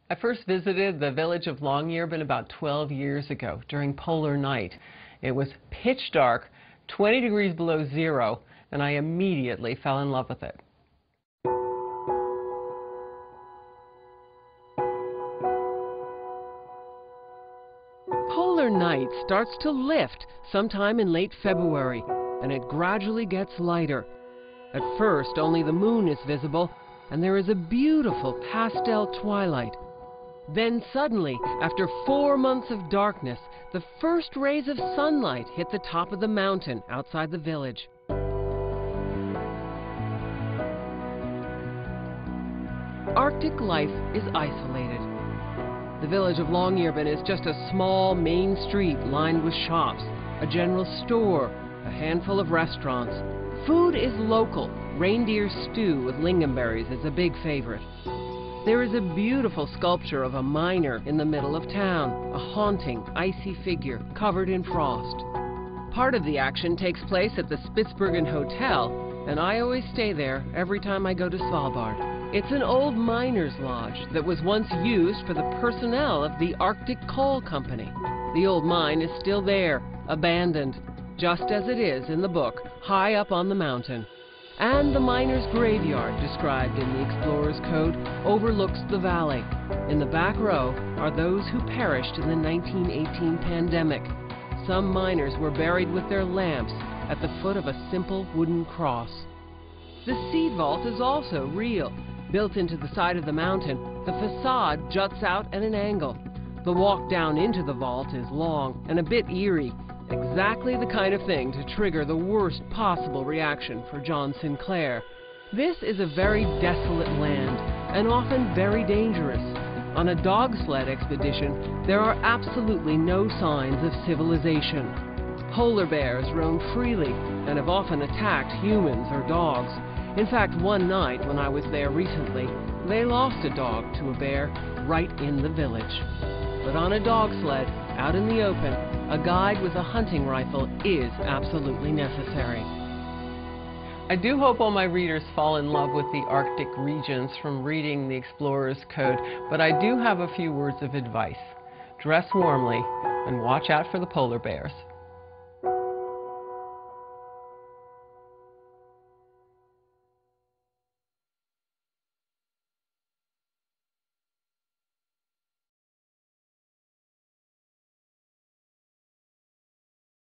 I first visited the village of Longyearbyen about 12 years ago during polar night. It was pitch dark, 20 degrees below zero, and I immediately fell in love with it. Polar night starts to lift sometime in late February, and it gradually gets lighter. At first, only the moon is visible, and there is a beautiful pastel twilight. Then suddenly, after 4 months of darkness, the first rays of sunlight hit the top of the mountain outside the village. Arctic life is isolated. The village of Longyearbyen is just a small main street lined with shops, a general store, a handful of restaurants. Food is local. Reindeer stew with lingonberries is a big favorite. There is a beautiful sculpture of a miner in the middle of town, a haunting, icy figure covered in frost. Part of the action takes place at the Spitsbergen Hotel, and I always stay there every time I go to Svalbard. It's an old miner's lodge that was once used for the personnel of the Arctic Coal Company. The old mine is still there, abandoned, just as it is in the book, high up on the mountain. And the miner's graveyard, described in the Explorer's Code, overlooks the valley. In the back row are those who perished in the 1918 pandemic. Some miners were buried with their lamps at the foot of a simple wooden cross. The seed vault is also real. Built into the side of the mountain, the facade juts out at an angle. The walk down into the vault is long and a bit eerie. Exactly the kind of thing to trigger the worst possible reaction for John Sinclair. This is a very desolate land, and often very dangerous. On a dog sled expedition, there are absolutely no signs of civilization. Polar bears roam freely and have often attacked humans or dogs. In fact, one night when I was there recently, they lost a dog to a bear right in the village. But on a dog sled, out in the open, a guide with a hunting rifle is absolutely necessary. I do hope all my readers fall in love with the Arctic regions from reading the Explorer's Code, but I do have a few words of advice. Dress warmly and watch out for the polar bears.